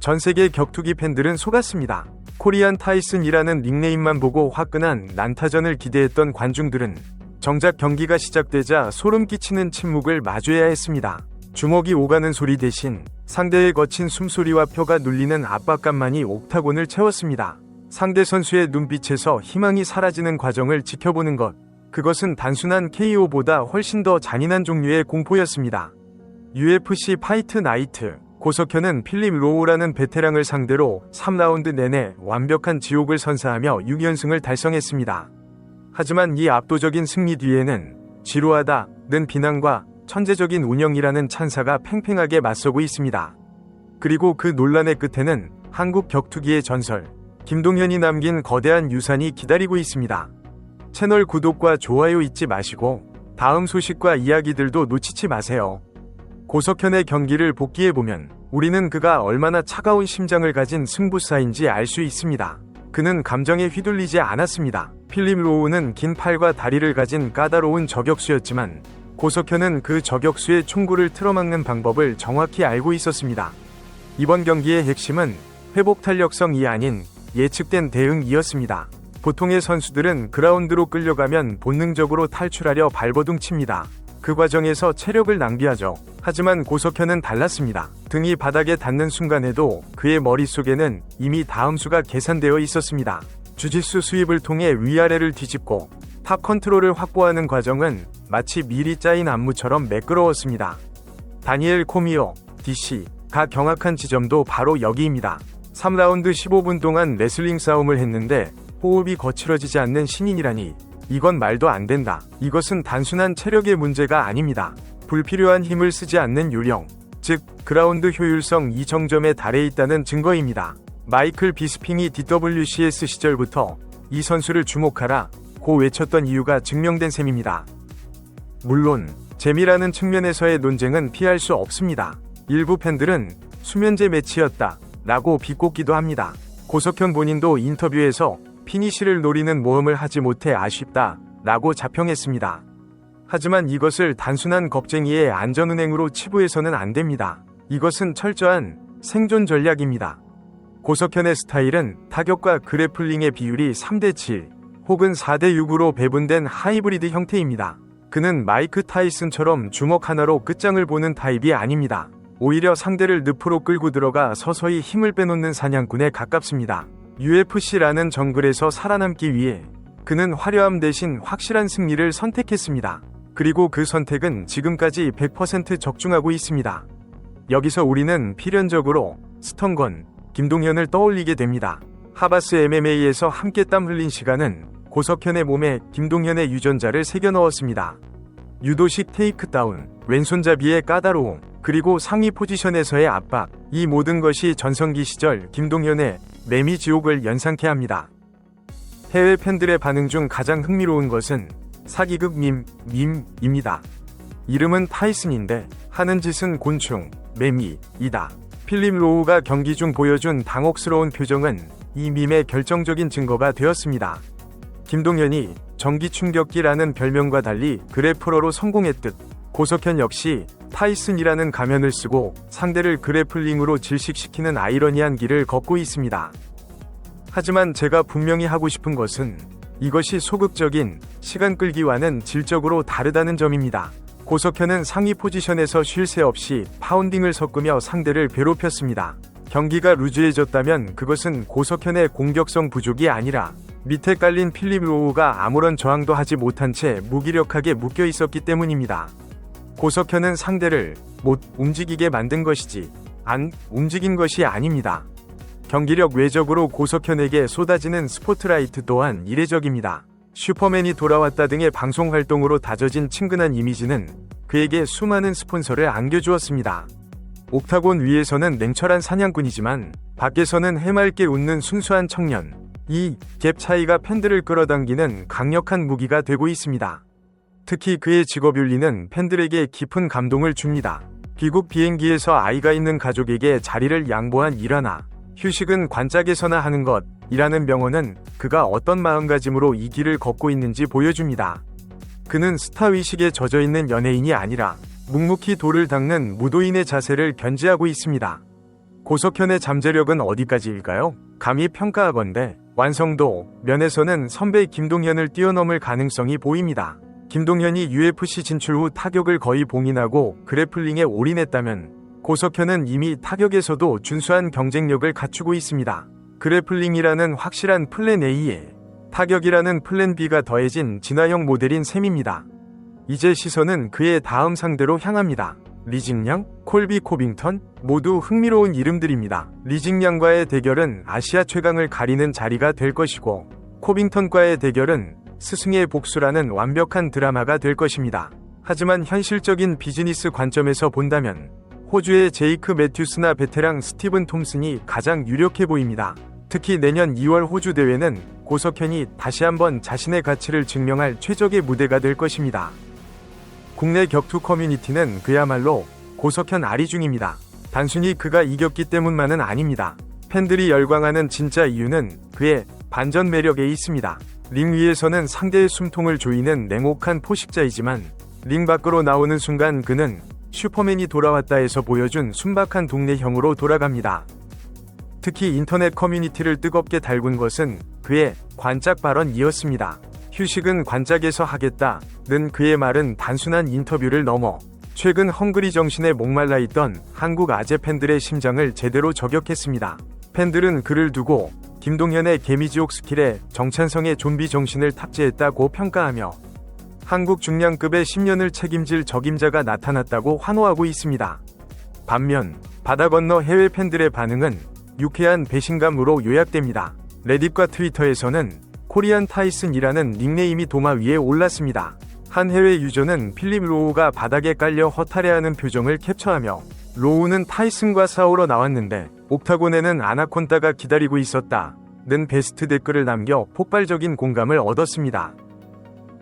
전세계 격투기 팬들은 속았습니다. 코리안 타이슨이라는 닉네임만 보고 화끈한 난타전을 기대했던 관중들은 정작 경기가 시작되자 소름 끼치는 침묵을 마주해야 했습니다. 주먹이 오가는 소리 대신 상대의 거친 숨소리와 뼈가 눌리는 압박감만이 옥타곤을 채웠습니다. 상대 선수의 눈빛에서 희망이 사라지는 과정을 지켜보는 것, 그것은 단순한 KO보다 훨씬 더 잔인한 종류의 공포였습니다. UFC 파이트 나이트, 고석현은 필립 로우라는 베테랑을 상대로 3라운드 내내 완벽한 지옥을 선사하며 6연승을 달성했습니다. 하지만 이 압도적인 승리 뒤에는 지루하다는 비난과 천재적인 운영이라는 찬사가 팽팽하게 맞서고 있습니다. 그리고 그 논란의 끝에는 한국 격투기의 전설, 김동현이 남긴 거대한 유산이 기다리고 있습니다. 채널 구독과 좋아요 잊지 마시고 다음 소식과 이야기들도 놓치지 마세요. 고석현의 경기를 복기해보면 우리는 그가 얼마나 차가운 심장을 가진 승부사인지 알 수 있습니다. 그는 감정에 휘둘리지 않았습니다. 필립 로우는 긴 팔과 다리를 가진 까다로운 저격수였지만 고석현은 그 저격수의 총구를 틀어막는 방법을 정확히 알고 있었습니다. 이번 경기의 핵심은 회복 탄력성이 아닌 예측된 대응이었습니다. 보통의 선수들은 그라운드로 끌려가면 본능적으로 탈출하려 발버둥 칩니다. 그 과정에서 체력을 낭비하죠. 하지만 고석현은 달랐습니다. 등이 바닥에 닿는 순간에도 그의 머릿속에는 이미 다음 수가 계산되어 있었습니다. 주짓수 수입을 통해 위아래를 뒤집고 탑 컨트롤을 확보하는 과정은 마치 미리 짜인 안무처럼 매끄러웠습니다. 다니엘 코미오, DC가 경악한 지점도 바로 여기입니다. 3라운드 15분 동안 레슬링 싸움을 했는데 호흡이 거칠어지지 않는 신인이라니, 이건 말도 안 된다. 이것은 단순한 체력의 문제가 아닙니다. 불필요한 힘을 쓰지 않는 요령, 즉 그라운드 효율성 이정점에 달해 있다는 증거입니다. 마이클 비스핑이 DWCS 시절부터 이 선수를 주목하라 고 외쳤던 이유가 증명된 셈입니다. 물론 재미라는 측면에서의 논쟁은 피할 수 없습니다. 일부 팬들은 수면제 매치였다 라고 비꼬기도 합니다. 고석현 본인도 인터뷰에서 피니시를 노리는 모험을 하지 못해 아쉽다 라고 자평했습니다. 하지만 이것을 단순한 겁쟁이의 안전운행으로 치부해서는 안 됩니다. 이것은 철저한 생존 전략입니다. 고석현의 스타일은 타격과 그래플링의 비율이 3대7 혹은 4대6으로 배분된 하이브리드 형태입니다. 그는 마이크 타이슨처럼 주먹 하나로 끝장을 보는 타입이 아닙니다. 오히려 상대를 늪으로 끌고 들어가 서서히 힘을 빼놓는 사냥꾼에 가깝습니다. UFC라는 정글에서 살아남기 위해 그는 화려함 대신 확실한 승리를 선택했습니다. 그리고 그 선택은 지금까지 100% 적중하고 있습니다. 여기서 우리는 필연적으로 스턴건, 김동현을 떠올리게 됩니다. 하바스 MMA에서 함께 땀 흘린 시간은 고석현의 몸에 김동현의 유전자를 새겨 넣었습니다. 유도식 테이크다운, 왼손잡이의 까다로움, 그리고 상위 포지션에서의 압박, 이 모든 것이 전성기 시절 김동현의 매미 지옥을 연상케 합니다. 해외 팬들의 반응 중 가장 흥미로운 것은 사기극 밈입니다. 이름은 타이슨인데 하는 짓은 곤충, 매미이다. 필립 로우가 경기 중 보여준 당혹스러운 표정은 이 밈의 결정적인 증거가 되었습니다. 김동현이 전기 충격기라는 별명과 달리 그래플러로 성공했듯 고석현 역시 타이슨이라는 가면을 쓰고 상대를 그래플링으로 질식시키는 아이러니한 길을 걷고 있습니다. 하지만 제가 분명히 하고 싶은 것은 이것이 소극적인 시간 끌기와는 질적으로 다르다는 점입니다. 고석현은 상위 포지션에서 쉴 새 없이 파운딩을 섞으며 상대를 괴롭혔습니다. 경기가 루즈해졌다면 그것은 고석현의 공격성 부족이 아니라 밑에 깔린 필립 로우가 아무런 저항도 하지 못한 채 무기력하게 묶여 있었기 때문입니다. 고석현은 상대를 못 움직이게 만든 것이지 안 움직인 것이 아닙니다. 경기력 외적으로 고석현에게 쏟아지는 스포트라이트 또한 이례적입니다. 슈퍼맨이 돌아왔다 등의 방송 활동으로 다져진 친근한 이미지는 그에게 수많은 스폰서를 안겨주었습니다. 옥타곤 위에서는 냉철한 사냥꾼이지만 밖에서는 해맑게 웃는 순수한 청년. 이 갭 차이가 팬들을 끌어당기는 강력한 무기가 되고 있습니다. 특히 그의 직업윤리는 팬들에게 깊은 감동을 줍니다. 귀국 비행기에서 아이가 있는 가족에게 자리를 양보한 일화나 휴식은 관짝에서나 하는 것이라는 명언은 그가 어떤 마음가짐으로 이 길을 걷고 있는지 보여줍니다. 그는 스타의식에 젖어있는 연예인이 아니라 묵묵히 돌을 닦는 무도인의 자세를 견지하고 있습니다. 고석현의 잠재력은 어디까지일까요? 감히 평가하건대 완성도 면에서는 선배 김동현을 뛰어넘을 가능성이 보입니다. 김동현이 UFC 진출 후 타격을 거의 봉인하고 그래플링에 올인했다면 고석현은 이미 타격에서도 준수한 경쟁력을 갖추고 있습니다. 그래플링이라는 확실한 플랜 A에 타격이라는 플랜 B가 더해진 진화형 모델인 셈입니다. 이제 시선은 그의 다음 상대로 향합니다. 리징양, 콜비 코빙턴 모두 흥미로운 이름들입니다. 리징양과의 대결은 아시아 최강을 가리는 자리가 될 것이고 코빙턴과의 대결은 스승의 복수라는 완벽한 드라마가 될 것입니다. 하지만 현실적인 비즈니스 관점에서 본다면 호주의 제이크 매튜스나 베테랑 스티븐 톰슨이 가장 유력해 보입니다. 특히 내년 2월 호주 대회는 고석현이 다시 한번 자신의 가치를 증명할 최적의 무대가 될 것입니다. 국내 격투 커뮤니티는 그야말로 고석현 아리 중입니다. 단순히 그가 이겼기 때문만은 아닙니다. 팬들이 열광하는 진짜 이유는 그의 반전 매력에 있습니다. 링 위에서는 상대의 숨통을 조이는 냉혹한 포식자이지만 링 밖으로 나오는 순간 그는 슈퍼맨이 돌아왔다에서 보여준 순박한 동네형으로 돌아갑니다. 특히 인터넷 커뮤니티를 뜨겁게 달군 것은 그의 관짝 발언이었습니다. 휴식은 관짝에서 하겠다는 그의 말은 단순한 인터뷰를 넘어 최근 헝그리 정신에 목말라 있던 한국 아재 팬들의 심장을 제대로 저격했습니다. 팬들은 그를 두고 김동현의 개미지옥 스킬에 정찬성의 좀비 정신을 탑재했다고 평가하며 한국 중량급의 10년을 책임질 적임자가 나타났다고 환호하고 있습니다. 반면 바다 건너 해외 팬들의 반응은 유쾌한 배신감으로 요약됩니다. 레딧과 트위터에서는 코리안 타이슨이라는 닉네임이 도마 위에 올랐습니다. 한 해외 유저는 필립 로우가 바닥에 깔려 허탈해하는 표정을 캡처하며 로우는 타이슨과 싸우러 나왔는데 옥타곤에는 아나콘다가 기다리고 있었다는 베스트 댓글을 남겨 폭발적인 공감을 얻었습니다.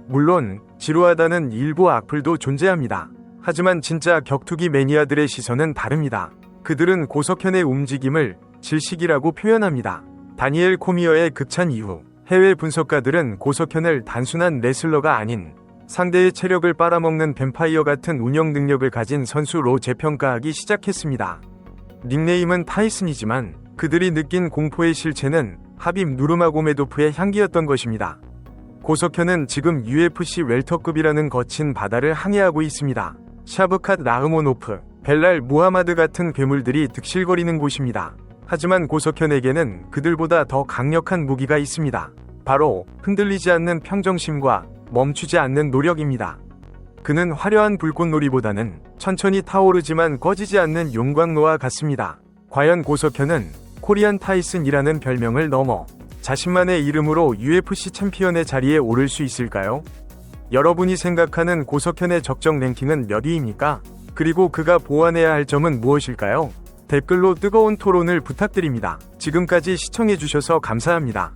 물론 지루하다는 일부 악플도 존재합니다. 하지만 진짜 격투기 매니아들의 시선은 다릅니다. 그들은 고석현의 움직임을 질식이라고 표현합니다. 다니엘 코미어의 극찬 이후 해외 분석가들은 고석현을 단순한 레슬러가 아닌 상대의 체력을 빨아먹는 뱀파이어 같은 운영 능력을 가진 선수로 재평가하기 시작했습니다. 닉네임은 타이슨이지만 그들이 느낀 공포의 실체는 하빕 누르마고메도프의 향기였던 것입니다. 고석현은 지금 UFC 웰터급이라는 거친 바다를 항해하고 있습니다. 샤브캇 라흐모노프, 벨랄 무하마드 같은 괴물들이 득실거리는 곳입니다. 하지만 고석현에게는 그들보다 더 강력한 무기가 있습니다. 바로 흔들리지 않는 평정심과 멈추지 않는 노력입니다. 그는 화려한 불꽃놀이보다는 천천히 타오르지만 꺼지지 않는 용광로와 같습니다. 과연 고석현은 코리안 타이슨이라는 별명을 넘어 자신만의 이름으로 UFC 챔피언의 자리에 오를 수 있을까요? 여러분이 생각하는 고석현의 적정 랭킹은 몇 위입니까? 그리고 그가 보완해야 할 점은 무엇일까요? 댓글로 뜨거운 토론을 부탁드립니다. 지금까지 시청해주셔서 감사합니다.